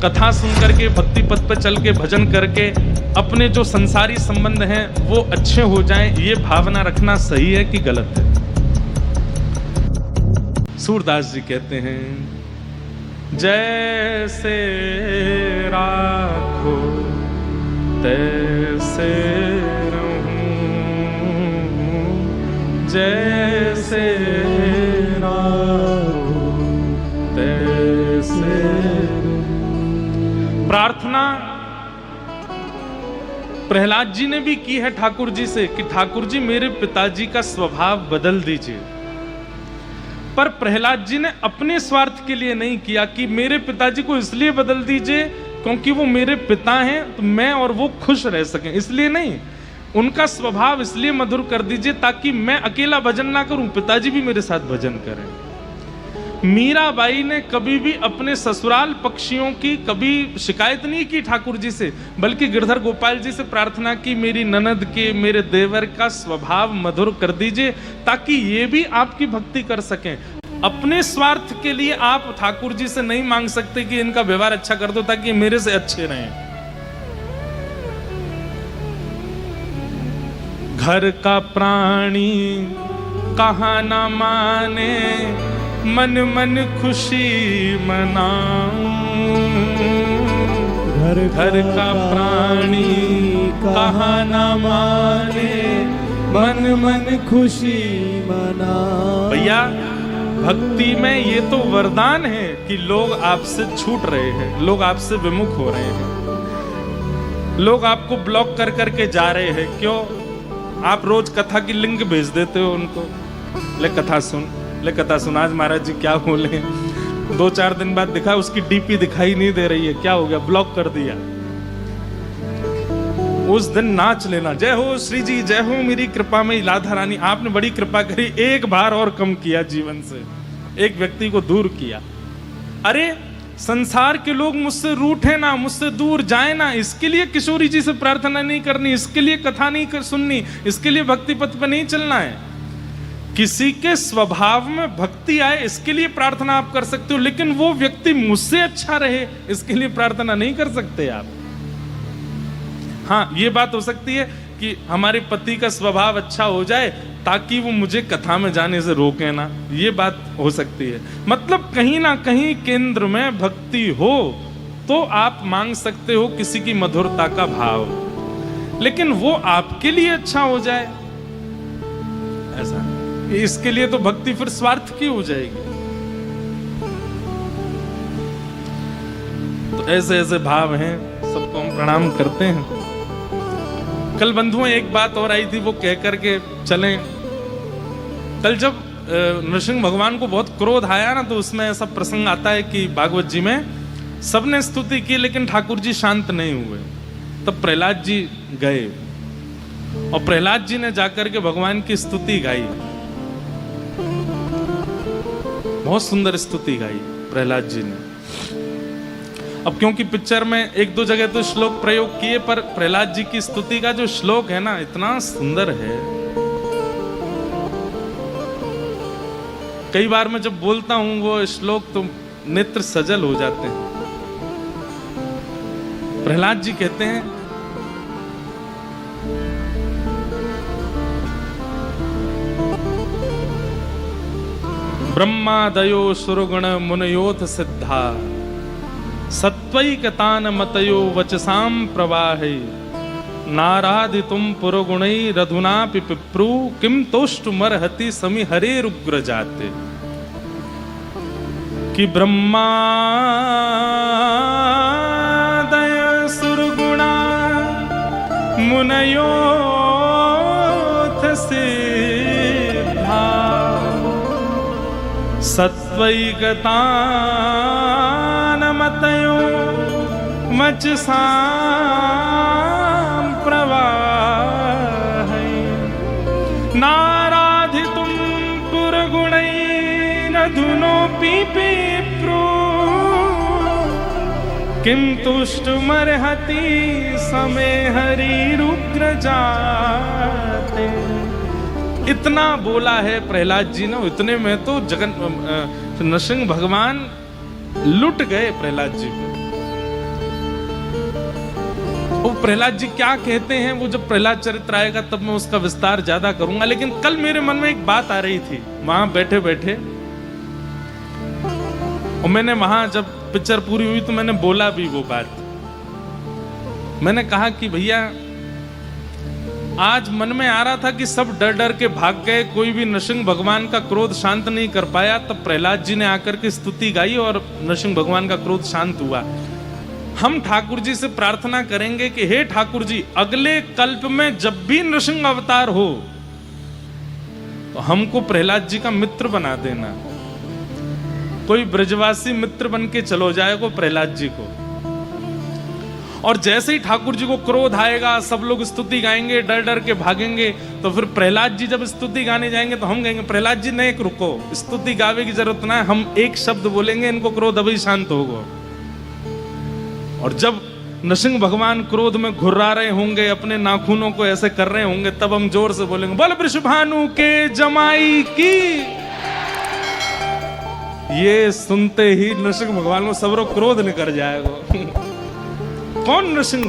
कथा सुन करके, भक्ति पथ पर चल के, भजन करके अपने जो संसारी संबंध हैं वो अच्छे हो जाएं, ये भावना रखना सही है कि गलत है? सूरदास जी कहते हैं, जैसे राखो तैसे रहूं, जैसे राखो तैसे। प्रार्थना प्रहलाद जी ने भी की है ठाकुर जी से कि ठाकुर जी मेरे पिताजी का स्वभाव बदल दीजिए। पर प्रहलाद जी ने अपने स्वार्थ के लिए नहीं किया कि मेरे पिताजी को इसलिए बदल दीजिए क्योंकि वो मेरे पिता हैं, तो मैं और वो खुश रह सकें, इसलिए नहीं। उनका स्वभाव इसलिए मधुर कर दीजिए ताकि मैं अकेला भजन ना करूं, पिताजी भी मेरे साथ भजन करें। मीराबाई ने कभी भी अपने ससुराल पक्षियों की कभी शिकायत नहीं की ठाकुर जी से, बल्कि गिरधर गोपाल जी से प्रार्थना की, मेरी ननद के, मेरे देवर का स्वभाव मधुर कर दीजिए ताकि ये भी आपकी भक्ति कर सकें। अपने स्वार्थ के लिए आप ठाकुर जी से नहीं मांग सकते कि इनका व्यवहार अच्छा कर दो ताकि मेरे से अच्छे रहें। घर का प्राणी कहाँ ना माने, मन मन खुशी मनाऊं। घर का प्राणी कहाँ ना माने, मन मन खुशी मनाऊं। भैया भक्ति में ये तो वरदान है कि लोग आपसे छूट रहे हैं, लोग आपसे विमुख हो रहे हैं, लोग आपको ब्लॉक कर करके जा रहे हैं। क्यों? आप रोज कथा की लिंक भेज देते हो उनको, ले कथा सुन, ले कथा सुन। आज महाराज जी क्या बोले, 2-4 दिन बाद दिखा उसकी डीपी दिखाई नहीं दे रही है, क्या हो गया? ब्लॉक कर दिया। उस दिन नाच लेना, जय हो श्री जी, जय हो मेरी कृपा में राधा रानी, आपने बड़ी कृपा करी, एक बार और कम किया जीवन से, एक व्यक्ति को दूर किया। अरे संसार के लोग मुझसे रूठे ना, मुझसे दूर जाए ना, इसके लिए किशोरी जी से प्रार्थना नहीं करनी, इसके लिए कथा नहीं सुननी, इसके लिए भक्ति पथ पर नहीं चलना है। किसी के स्वभाव में भक्ति आए इसके लिए प्रार्थना आप कर सकते हो, लेकिन वो व्यक्ति मुझसे अच्छा रहे इसके लिए प्रार्थना नहीं कर सकते आप। हाँ, ये बात हो सकती है कि हमारे पति का स्वभाव अच्छा हो जाए ताकि वो मुझे कथा में जाने से रोके ना, ये बात हो सकती है। मतलब कहीं ना कहीं केंद्र में भक्ति हो तो आप मांग सकते हो किसी की मधुरता का भाव, लेकिन वो आपके लिए अच्छा हो जाए ऐसा, इसके लिए तो भक्ति फिर स्वार्थ की हो जाएगी। तो ऐसे ऐसे भाव हैं, सबको हम प्रणाम करते हैं। कल बंधुओं एक बात और आई थी, वो कह करके चलें। कल जब नरसिंह भगवान को बहुत क्रोध आया ना, तो उसमें ऐसा प्रसंग आता है कि भागवत जी में सबने स्तुति की लेकिन ठाकुर जी शांत नहीं हुए। तब प्रहलाद जी गए और प्रहलाद जी ने जाकर के भगवान की स्तुति गाई, बहुत सुंदर स्तुति गाई प्रहलाद जी ने। अब क्योंकि पिक्चर में 1-2 जगह तो श्लोक प्रयोग किए, पर प्रहलाद जी की स्तुति का जो श्लोक है ना, इतना सुंदर है। कई बार मैं जब बोलता हूं वो श्लोक तो नेत्र सजल हो जाते हैं। प्रहलाद जी कहते हैं, ब्रह्मादयो सुरगुण मुनयोथ सिद्धा, सत्वैकतान मतयो वचसाम प्रवाहे, नाराधितुम पुरगुणैरधुनापि पिप्रू, किम तोष्टुमर्हति समिहरेरुग्र जाते। कि ब्रह्मादय सुरगुणा मुनयोथ सिद्धा, सत्वैकतान मतयो वचसां प्रवाहे, नाराधितुं पुरगुणैरधुनोऽपि पिप्रू, किं तुष्टुमर्हति समे हरिरुग्र जाते। इतना बोला है प्रहलाद जी ने, इतने में तो नरसिंह भगवान लुट गए प्रहलाद जी को। वो प्रहलाद जी क्या कहते हैं, वो जब प्रहलाद चरित्र आएगा तब मैं उसका विस्तार ज्यादा करूंगा। लेकिन कल मेरे मन में एक बात आ रही थी वहां बैठे बैठे, और मैंने वहां जब पिक्चर पूरी हुई तो मैंने बोला भी वो बात। मैंने कहा कि भैया आज मन में आ रहा था कि सब डर डर के भाग गए, कोई भी नृसिंह भगवान का क्रोध शांत नहीं कर पाया, तब प्रहलाद जी ने आकर के स्तुति गाई और नृसिंह भगवान का क्रोध शांत हुआ। हम ठाकुर जी से प्रार्थना करेंगे कि हे ठाकुर जी, अगले कल्प में जब भी नृसिंह अवतार हो तो हमको प्रहलाद जी का मित्र बना देना, कोई ब्रजवासी मित्र बन के चलो जाएगा प्रहलाद जी को। और जैसे ही ठाकुर जी को क्रोध आएगा, सब लोग स्तुति गाएंगे, डर डर के भागेंगे, तो फिर प्रहलाद जी जब स्तुति गाने जाएंगे तो हम कहेंगे प्रहलाद जी ने एक रुको, स्तुति गावे की जरूरत ना है, हम एक शब्द बोलेंगे, इनको क्रोध अभी शांत होगा। और जब नृसिंह भगवान क्रोध में घुर्रा रहे होंगे, अपने नाखूनों को ऐसे कर रहे होंगे, तब हम जोर से बोलेंगे बोल वृषभानु के जमाई की। ये सुनते ही नृसिंह भगवान को सबरो क्रोध निकल जाएगा। कौन नृसिंह?